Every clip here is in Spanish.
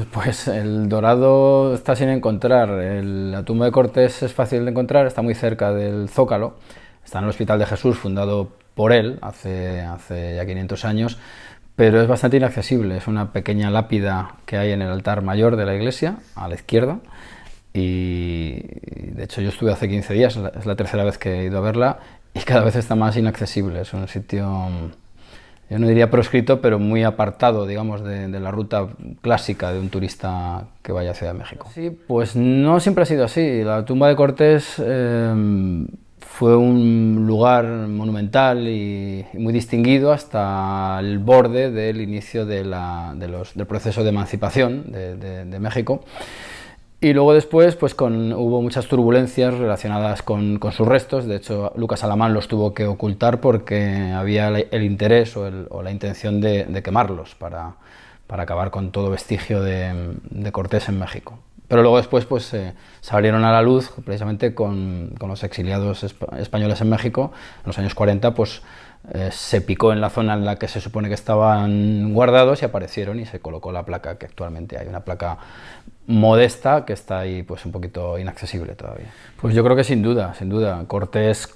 Pues el Dorado está sin encontrar. La tumba de Cortés es fácil de encontrar, está muy cerca del Zócalo, está en el Hospital de Jesús, fundado por él hace ya 500 años, pero es bastante inaccesible. Es una pequeña lápida que hay en el altar mayor de la iglesia, a la izquierda, y de hecho yo estuve hace 15 días, es la tercera vez que he ido a verla, y cada vez está más inaccesible. Es un sitio, yo no diría proscrito, pero muy apartado, digamos, de la ruta clásica de un turista que vaya a Ciudad de México. Sí, pues no siempre ha sido así. La tumba de Cortés fue un lugar monumental y muy distinguido hasta el borde del inicio del proceso de emancipación de México. Y luego después pues hubo muchas turbulencias relacionadas con sus restos. De hecho, Lucas Alamán los tuvo que ocultar porque había el interés o la intención de quemarlos para acabar con todo vestigio de Cortés en México. Pero luego después pues, salieron a la luz precisamente con los exiliados españoles en México. En los años 40 pues, se picó en la zona en la que se supone que estaban guardados y aparecieron, y se colocó la placa que actualmente hay, una placa modesta que está ahí pues un poquito inaccesible todavía. Pues yo creo que sin duda, Cortés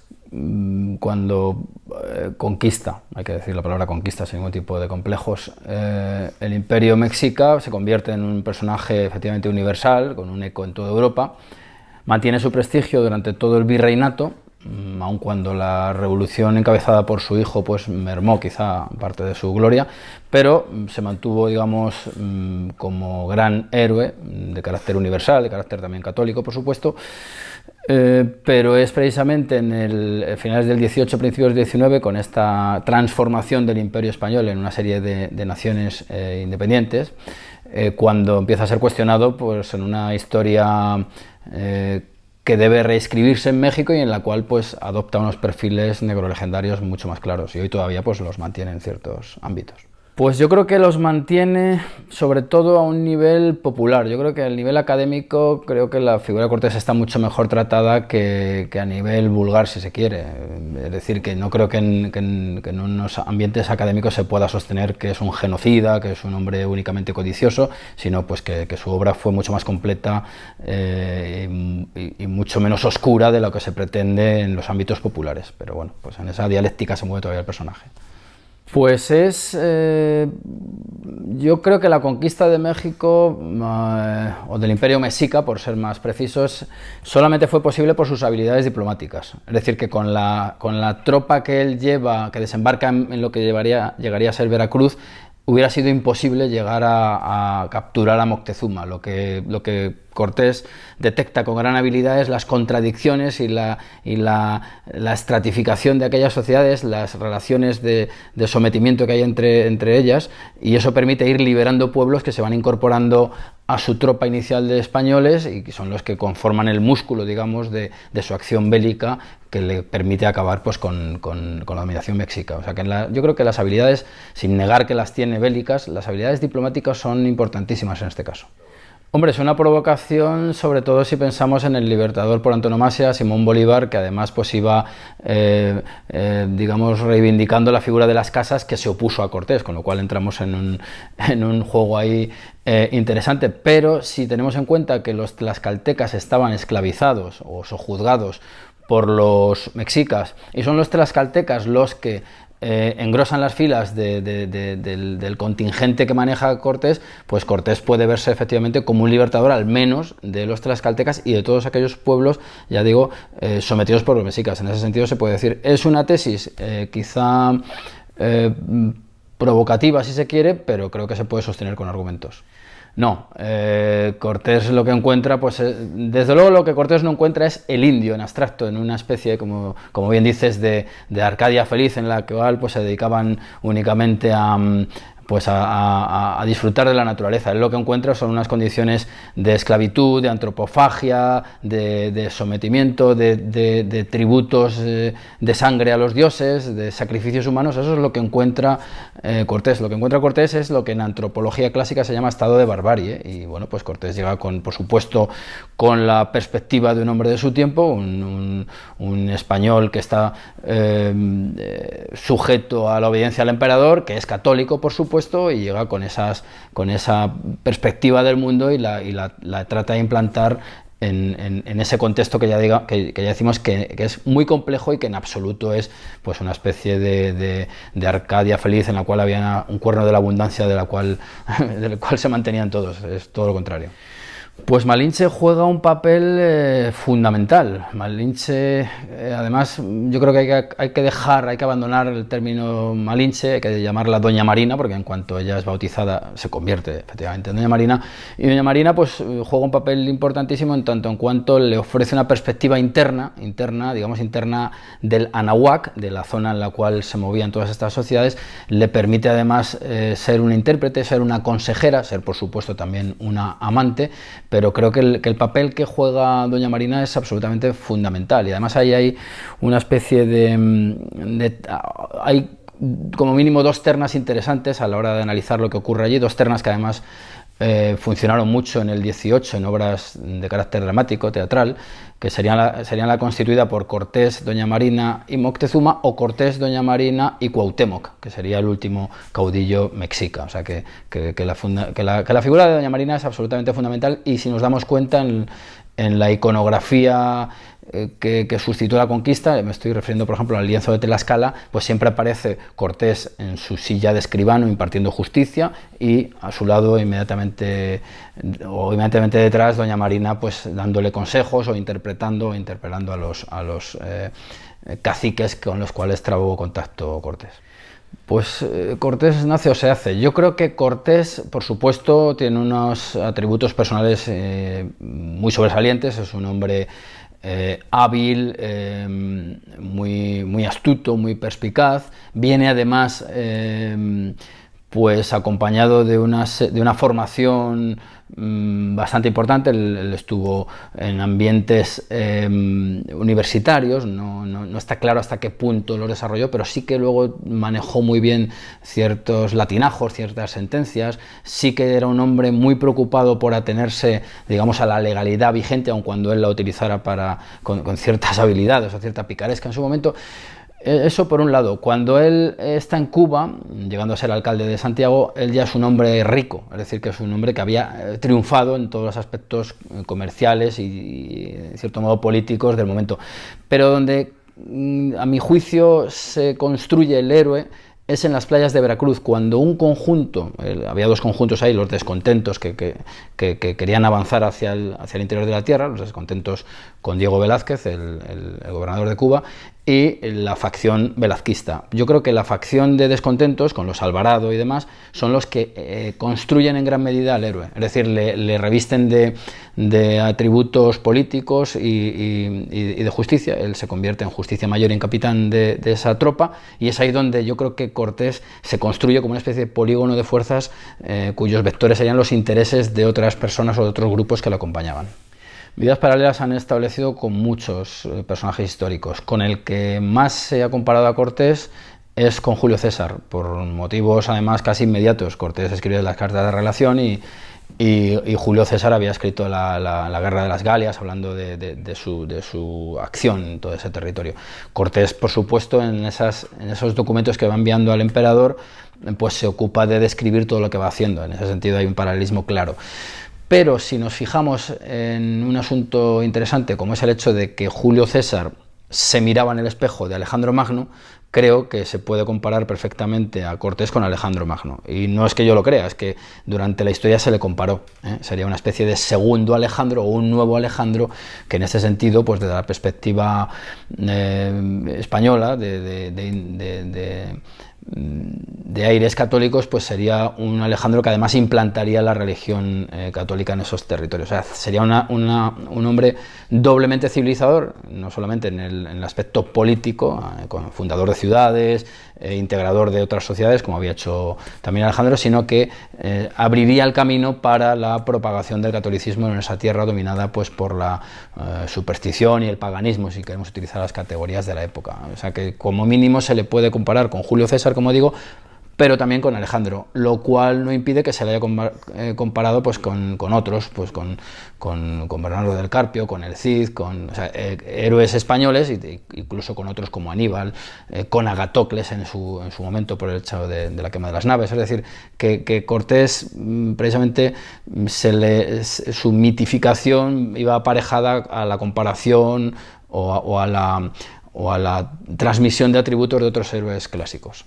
cuando conquista, hay que decir la palabra conquista sin ningún tipo de complejos, el Imperio Mexica, se convierte en un personaje efectivamente universal, con un eco en toda Europa, mantiene su prestigio durante todo el virreinato, aun cuando la revolución encabezada por su hijo pues mermó quizá parte de su gloria, pero se mantuvo, digamos, como gran héroe de carácter universal, de carácter también católico, por supuesto, pero es precisamente en finales del 18, principios del 19, con esta transformación del Imperio Español en una serie de naciones independientes, cuando empieza a ser cuestionado pues, en una historia que debe reescribirse en México y en la cual pues, adopta unos perfiles negrolegendarios mucho más claros, y hoy todavía pues, los mantiene en ciertos ámbitos. Pues yo creo que los mantiene sobre todo a un nivel popular. Yo creo que a nivel académico creo que la figura de Cortés está mucho mejor tratada que a nivel vulgar, si se quiere. Es decir, que no creo que en unos ambientes académicos se pueda sostener que es un genocida, que es un hombre únicamente codicioso, sino pues que su obra fue mucho más completa y mucho menos oscura de lo que se pretende en los ámbitos populares. Pero bueno, pues en esa dialéctica se mueve todavía el personaje. Pues yo creo que la conquista de México, o del Imperio Mexica, por ser más precisos, solamente fue posible por sus habilidades diplomáticas. Es decir, que con la tropa que él lleva, que desembarca en lo que llegaría a ser Veracruz, hubiera sido imposible llegar a capturar a Moctezuma. Lo que Cortés detecta con gran habilidad es las contradicciones y la estratificación de aquellas sociedades, las relaciones de sometimiento que hay entre ellas, y eso permite ir liberando pueblos que se van incorporando a su tropa inicial de españoles y que son los que conforman el músculo, digamos, de su acción bélica, que le permite acabar pues, con la dominación mexica. O sea, que yo creo que las habilidades, sin negar que las tiene bélicas, las habilidades diplomáticas son importantísimas en este caso. Hombre, es una provocación, sobre todo si pensamos en el libertador por antonomasia, Simón Bolívar, que además pues iba, digamos, reivindicando la figura de las casas, que se opuso a Cortés, con lo cual entramos en un juego ahí interesante. Pero si tenemos en cuenta que los tlaxcaltecas estaban esclavizados o sojuzgados por los mexicas, y son los tlaxcaltecas los que engrosan las filas del contingente que maneja Cortés, pues Cortés puede verse efectivamente como un libertador, al menos de los tlaxcaltecas y de todos aquellos pueblos, ya digo, sometidos por los mexicas. En ese sentido se puede decir, es una tesis quizá provocativa si se quiere, pero creo que se puede sostener con argumentos. No, Cortés lo que encuentra, pues desde luego lo que Cortés no encuentra es el indio en abstracto, en una especie, como bien dices, de Arcadia feliz, en la cual pues, se dedicaban únicamente a disfrutar de la naturaleza. Él lo que encuentra son unas condiciones de esclavitud, de antropofagia, de sometimiento, de tributos de sangre a los dioses, de sacrificios humanos. Eso es lo que encuentra Cortés. Lo que encuentra Cortés es lo que en antropología clásica se llama estado de barbarie, y bueno, pues Cortés llega por supuesto, con la perspectiva de un hombre de su tiempo, un español que está sujeto a la obediencia al emperador, que es católico, por supuesto, supuesto, y llega con esa perspectiva del mundo y la trata de implantar en ese contexto que ya decimos que es muy complejo y que en absoluto es pues una especie de Arcadia feliz en la cual había un cuerno de la abundancia del cual se mantenían todos, es todo lo contrario. Pues Malinche juega un papel fundamental. Malinche, además, yo creo que hay que abandonar el término Malinche, hay que llamarla Doña Marina, porque en cuanto ella es bautizada se convierte efectivamente en Doña Marina. Y Doña Marina pues juega un papel importantísimo en tanto en cuanto le ofrece una perspectiva interna del Anahuac, de la zona en la cual se movían todas estas sociedades. Le permite además ser una intérprete, ser una consejera, ser por supuesto también una amante, pero creo que el papel que juega Doña Marina es absolutamente fundamental, y además ahí hay una especie hay como mínimo dos ternas interesantes a la hora de analizar lo que ocurre allí, dos ternas que además funcionaron mucho en el 18 en obras de carácter dramático, teatral, que serían la constituida por Cortés, Doña Marina y Moctezuma, o Cortés, Doña Marina y Cuauhtémoc, que sería el último caudillo mexica. O sea que la figura de Doña Marina es absolutamente fundamental, y si nos damos cuenta en la iconografía que suscitó la conquista, me estoy refiriendo por ejemplo al lienzo de Tlaxcala, pues siempre aparece Cortés en su silla de escribano impartiendo justicia, y a su lado inmediatamente detrás Doña Marina pues dándole consejos o interpelando a los caciques con los cuales trabó contacto Cortés. Pues Cortés nace o se hace. Yo creo que Cortés, por supuesto, tiene unos atributos personales muy sobresalientes. Es un hombre hábil, muy astuto, muy perspicaz. Viene además pues acompañado de una formación bastante importante. Él estuvo en ambientes universitarios, no está claro hasta qué punto lo desarrolló, pero sí que luego manejó muy bien ciertos latinajos, ciertas sentencias. Sí que era un hombre muy preocupado por atenerse, digamos, a la legalidad vigente, aun cuando él la utilizara con ciertas habilidades o cierta picaresca en su momento. Eso por un lado. Cuando él está en Cuba, llegando a ser alcalde de Santiago, él ya es un hombre rico, es decir, que es un hombre que había triunfado en todos los aspectos comerciales y en cierto modo políticos del momento, pero donde a mi juicio se construye el héroe es en las playas de Veracruz, cuando un conjunto, había dos conjuntos ahí, los descontentos que querían avanzar hacia el interior de la tierra, los descontentos con Diego Velázquez, el gobernador de Cuba, y la facción velazquista. Yo creo que la facción de descontentos, con los Alvarado y demás, son los que construyen en gran medida al héroe, es decir, le revisten de atributos políticos y de justicia. Él se convierte en justicia mayor y en capitán de esa tropa, y es ahí donde yo creo que Cortés se construye como una especie de polígono de fuerzas cuyos vectores serían los intereses de otras personas o de otros grupos que lo acompañaban. Vidas paralelas han establecido con muchos personajes históricos. Con el que más se ha comparado a Cortés es con Julio César, por motivos además casi inmediatos. Cortés escribió las cartas de relación y Julio César había escrito la Guerra de las Galias, hablando de su acción en todo ese territorio. Cortés, por supuesto, en esos documentos que va enviando al emperador, pues se ocupa de describir todo lo que va haciendo. En ese sentido hay un paralelismo claro. Pero si nos fijamos en un asunto interesante, como es el hecho de que Julio César se miraba en el espejo de Alejandro Magno, creo que se puede comparar perfectamente a Cortés con Alejandro Magno. Y no es que yo lo crea, es que durante la historia se le comparó. Sería una especie de segundo Alejandro o un nuevo Alejandro, que en ese sentido, pues desde la perspectiva española, de aires católicos, pues sería un Alejandro que además implantaría la religión católica en esos territorios. O sea, sería un hombre doblemente civilizador, no solamente en el aspecto político, fundador de ciudades, integrador de otras sociedades, como había hecho también Alejandro, sino que abriría el camino para la propagación del catolicismo en esa tierra dominada pues por la superstición y el paganismo, si queremos utilizar las categorías de la época. O sea que como mínimo se le puede comparar con Julio César, como digo, pero también con Alejandro, lo cual no impide que se le haya comparado pues, con otros, pues, con Bernardo del Carpio, con el Cid, con héroes españoles, incluso con otros como Aníbal, con Agatocles en su momento por el hecho de la quema de las naves. Es decir, que Cortés precisamente su mitificación iba aparejada a la comparación o a la transmisión de atributos de otros héroes clásicos.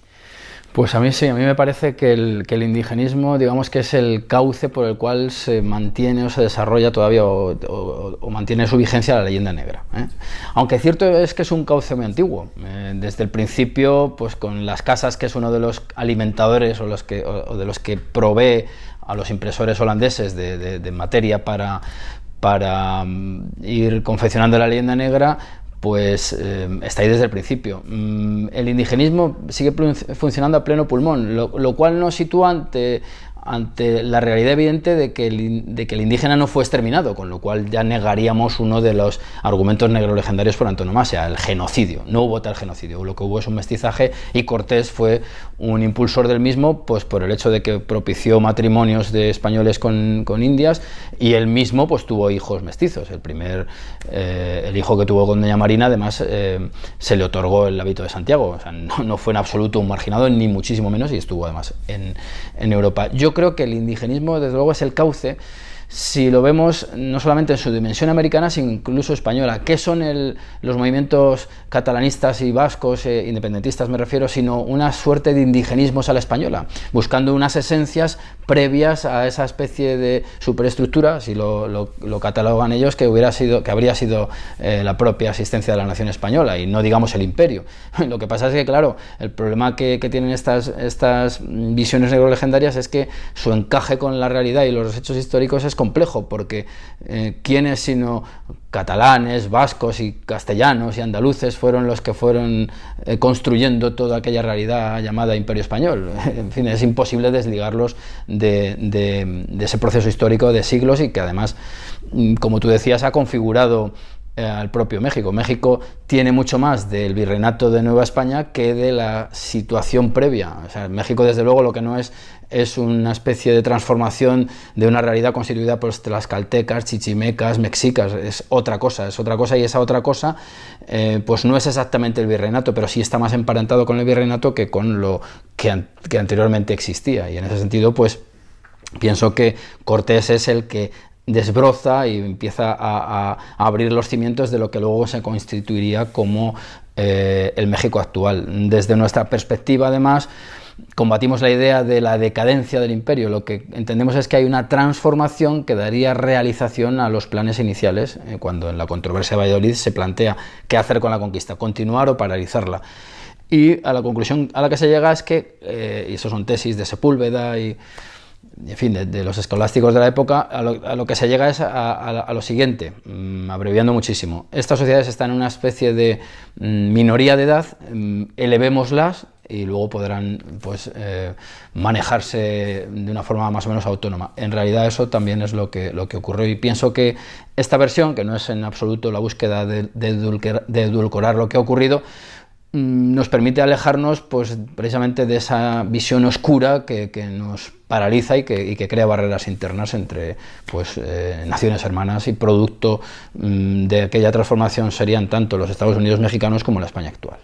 Pues a mí sí, a mí me parece que el indigenismo, digamos que es el cauce por el cual se mantiene o se desarrolla todavía o mantiene su vigencia la leyenda negra, ¿eh? Aunque cierto es que es un cauce muy antiguo. Desde el principio, pues con las casas, que es uno de los alimentadores o de los que provee a los impresores holandeses de materia para ir confeccionando la leyenda negra, pues está ahí desde el principio. El indigenismo sigue funcionando a pleno pulmón, lo cual nos sitúa ante la realidad evidente de que el indígena no fue exterminado, con lo cual ya negaríamos uno de los argumentos negrolegendarios por antonomasia, el genocidio. No hubo tal genocidio, lo que hubo es un mestizaje, y Cortés fue un impulsor del mismo, pues por el hecho de que propició matrimonios de españoles con indias, y él mismo pues tuvo hijos mestizos. El hijo que tuvo con doña Marina, además, se le otorgó el hábito de Santiago. O sea, no fue en absoluto un marginado, ni muchísimo menos, y estuvo además en Europa. Yo creo que el indigenismo, desde luego, es el cauce, si lo vemos no solamente en su dimensión americana, sino incluso española. ¿Qué son los movimientos catalanistas y vascos, independentistas me refiero, sino una suerte de indigenismos a la española, buscando unas esencias previas a esa especie de superestructura, si lo catalogan ellos, que habría sido la propia existencia de la nación española, y no digamos el imperio. Lo que pasa es que, claro, el problema que tienen estas visiones negrolegendarias es que su encaje con la realidad y los hechos históricos es complejo, porque ¿quiénes sino catalanes, vascos y castellanos y andaluces fueron los que fueron construyendo toda aquella realidad llamada Imperio Español? En fin, es imposible desligarlos de ese proceso histórico de siglos, y que además, como tú decías, ha configurado al propio México. México tiene mucho más del virreinato de Nueva España que de la situación previa. O sea, México, desde luego, lo que no es una especie de transformación de una realidad constituida por tlaxcaltecas, chichimecas, mexicas. Es otra cosa, y esa otra cosa pues no es exactamente el virreinato, pero sí está más emparentado con el virreinato que con lo que anteriormente existía. Y en ese sentido, pues pienso que Cortés es el que desbroza y empieza a abrir los cimientos de lo que luego se constituiría como el México actual. Desde nuestra perspectiva, además, combatimos la idea de la decadencia del imperio. Lo que entendemos es que hay una transformación que daría realización a los planes iniciales, cuando en la controversia de Valladolid se plantea qué hacer con la conquista, continuar o paralizarla. Y a la conclusión a la que se llega es que, y eso son tesis de Sepúlveda y en fin, de los escolásticos de la época, a lo que se llega es a lo siguiente, abreviando muchísimo. Estas sociedades están en una especie de minoría de edad, elevémoslas y luego podrán pues, manejarse de una forma más o menos autónoma. En realidad eso también es lo que ocurrió, y pienso que esta versión, que no es en absoluto la búsqueda de edulcorar lo que ha ocurrido, nos permite alejarnos pues, precisamente de esa visión oscura que nos paraliza y que crea barreras internas entre pues, naciones hermanas, y producto de aquella transformación serían tanto los Estados Unidos mexicanos como la España actual.